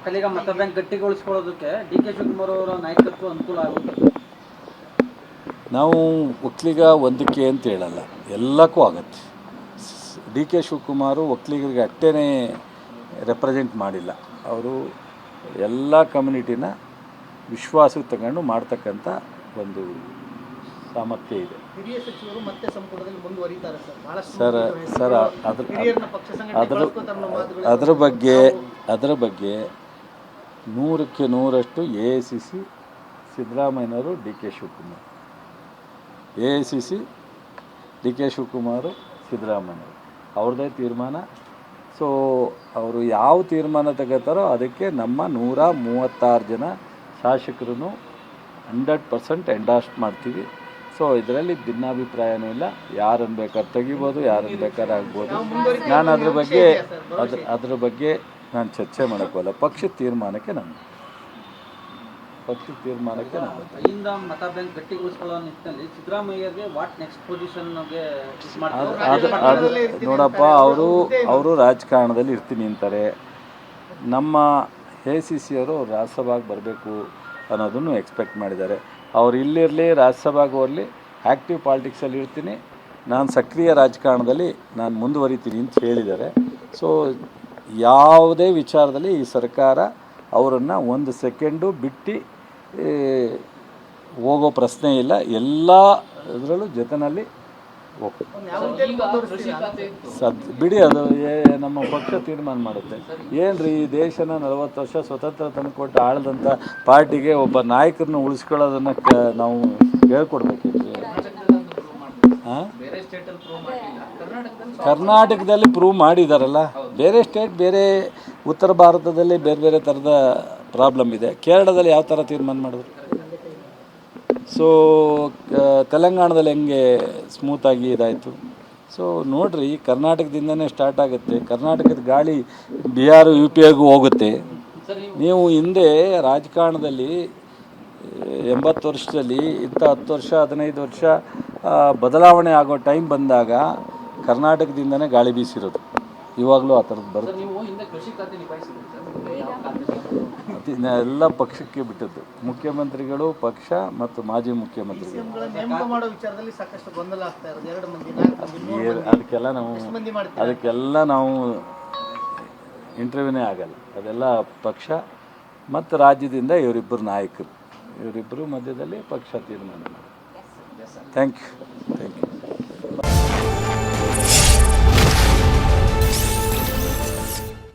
ಒಕ್ಕಲಿಗ ಮತ bank ಗಟ್ಟಿಗೊಳಿಸಿಕೊಳ್ಳೋದಕ್ಕೆ D K Shivakumar ಅವರ ನಾಯಕತ್ವ ಅನುಕೂಲ ಆಗುತ್ತೆ. ನಾವು ಒಕ್ಕಲಿಗ ಒಂದಕ್ಕೆ ಅಂತ ಹೇಳಲ್ಲ, ಎಲ್ಲಕ್ಕೂ ಆಗತ್ತೆ. ಡಿ ಕೆ ಶಿವಕುಮಾರು ಒಕ್ಕಲಿಗರಿಗೆ ಅಷ್ಟೇ ರೆಪ್ರೆಸೆಂಟ್ ಮಾಡಿಲ್ಲ, ಅವರು ಎಲ್ಲ ಕಮ್ಯುನಿಟಿನ ವಿಶ್ವಾಸಕ್ಕೆ ತಗೊಂಡು ಮಾಡ್ತಕ್ಕಂಥ ಒಂದು ಸಾಮರ್ಥ್ಯ ಇದೆ. ಹಿರಿಯ ಸಚಿವರು ಮತ್ತೆ ಸಂಪುಟದಲ್ಲಿ ಮುಂದುವರಿತಾರೆ ಸರ್ ಅದರ ಬಗ್ಗೆ 100ಕ್ಕೆ 100ರಷ್ಟು AICC ಸಿದ್ದರಾಮಯ್ಯನವರು, D K Shivakumar, AICC D K Shivakumar ಸಿದ್ದರಾಮಯ್ಯನವರು ಅವ್ರದ್ದೇ ತೀರ್ಮಾನ. ಸೊ ಅವರು ಯಾವ ತೀರ್ಮಾನ ತಗೋತಾರೋ ಅದಕ್ಕೆ ನಮ್ಮ 136 ಜನ ಶಾಸಕರು 100% ಎಂಡಾರ್ಸ್ ಮಾಡ್ತೀವಿ. ಸೊ ಇದರಲ್ಲಿ ಭಿನ್ನಾಭಿಪ್ರಾಯನೂ ಇಲ್ಲ. ಯಾರನ್ನು ಬೇಕಾದ್ರೆ ತೆಗಿಬೋದು, ಯಾರನ್ನು ಬೇಕಾದ್ರೆ ಆಗ್ಬೋದು. ನಾನು ಅದ್ರ ಬಗ್ಗೆ ನಾನು ಚರ್ಚೆ ಮಾಡೋಕ್ಕಲ್ಲ. ಪಕ್ಷದ ತೀರ್ಮಾನಕ್ಕೆ ನಾನು ಅಲ್ಲಿಂದ ಮತ ಬ್ಯಾಂಕ್ ಗಟ್ಟಿಗೊಳಿಸಿಕೊಳ್ಳೋ ನಿಟ್ಟಿನಲ್ಲಿ ಸಿದ್ದರಾಮಯ್ಯಗೆ ವಾಟ್ ನೆಕ್ಸ್ಟ್ ಪೊಸಿಷನ್ಗೆ ಅದು ನೋಡಪ್ಪ, ಅವರು ರಾಜಕಾರಣದಲ್ಲಿ ಇರ್ತೀನಿ ಅಂತಾರೆ. ನಮ್ಮ AICC ಅವರು ರಾಜ್ಯಸಭೆಗೆ ಬರಬೇಕು ಅನ್ನೋದನ್ನು ಎಕ್ಸ್ಪೆಕ್ಟ್ ಮಾಡಿದ್ದಾರೆ. ಅವ್ರು ಇಲ್ಲಿರಲಿ, ರಾಜ್ಯಸಭೆಗೆ ಹೋಗಲಿ, ಆ್ಯಕ್ಟಿವ್ ಪಾಲಿಟಿಕ್ಸಲ್ಲಿ ಇರ್ತೀನಿ, ನಾನು ಸಕ್ರಿಯ ರಾಜಕಾರಣದಲ್ಲಿ ನಾನು ಮುಂದುವರಿತೀನಿ ಅಂತ ಹೇಳಿದ್ದಾರೆ. ಸೊ ಯಾವುದೇ ವಿಚಾರದಲ್ಲಿ ಈ ಸರ್ಕಾರ ಅವರನ್ನು ಒಂದು ಸೆಕೆಂಡು ಬಿಟ್ಟು ಹೋಗೋ ಪ್ರಶ್ನೆ ಇಲ್ಲ. ಎಲ್ಲ ಇದರಲ್ಲೂ ಜೊತೆಯಲ್ಲಿ ಬಿಡಿ, ಅದು ನಮ್ಮ ಪಕ್ಷ ತೀರ್ಮಾನ ಮಾಡುತ್ತೆ. ಏನ್ರಿ, ಈ ದೇಶನ 40 ವರ್ಷ ಸ್ವತಂತ್ರ ತಂದುಕೊಟ್ಟು ಆಳ್ದಂಥ ಪಾರ್ಟಿಗೆ ಒಬ್ಬ ನಾಯಕರನ್ನ ಉಳಿಸ್ಕೊಳ್ಳೋದನ್ನು ನಾವು ಹೇಳ್ಕೊಡ್ಬೇಕಿದ್ರಿ. ಕರ್ನಾಟಕದಲ್ಲಿ ಪ್ರೂವ್ ಮಾಡಿದಾರಲ್ಲ. ಬೇರೆ ಸ್ಟೇಟ್, ಬೇರೆ ಉತ್ತರ ಭಾರತದಲ್ಲಿ ಬೇರೆ ಬೇರೆ ಥರದ ಪ್ರಾಬ್ಲಮ್ ಇದೆ. ಕೇರಳದಲ್ಲಿ ಯಾವ ಥರ ತೀರ್ಮಾನ ಮಾಡಿದ್ರು? ಸೊ ತೆಲಂಗಾಣದಲ್ಲಿ ಹೆಂಗೆ ಸ್ಮೂತಾಗಿ ಇದಾಯಿತು. ಸೊ ನೋಡಿರಿ, ಕರ್ನಾಟಕದಿಂದನೇ ಸ್ಟಾರ್ಟ್ ಆಗುತ್ತೆ. ಕರ್ನಾಟಕದ ಗಾಳಿ ಬಿಹಾರ UP ಹೋಗುತ್ತೆ. ನೀವು ಹಿಂದೆ ರಾಜಕಾರಣದಲ್ಲಿ 80 ವರ್ಷದಲ್ಲಿ ಇಂಥ 10 ವರ್ಷ 15 ವರ್ಷ ಬದಲಾವಣೆ ಆಗೋ ಟೈಮ್ ಬಂದಾಗ ಕರ್ನಾಟಕದಿಂದನೇ ಗಾಳಿ ಬೀಸಿರೋದು. ಇವಾಗಲೂ ಆ ಥರದ್ದು ಬರುತ್ತೆ. ಎಲ್ಲ ಪಕ್ಷಕ್ಕೆ ಬಿಟ್ಟದ್ದು. ಮುಖ್ಯಮಂತ್ರಿಗಳು, ಪಕ್ಷ ಮತ್ತು ಮಾಜಿ ಮುಖ್ಯಮಂತ್ರಿಗಳು ಅದಕ್ಕೆಲ್ಲ ನಾವು ಇಂಟರ್ವ್ಯೂನೇ ಆಗಲ್ಲ. ಅದೆಲ್ಲ ಪಕ್ಷ ಮತ್ತು ರಾಜ್ಯದಿಂದ ಇವರಿಬ್ಬರು ನಾಯಕರು, ಇವರಿಬ್ಬರು ಮಧ್ಯದಲ್ಲಿ ಪಕ್ಷ ತೀರ್ಮಾನ ಮಾಡಿ. Thank you.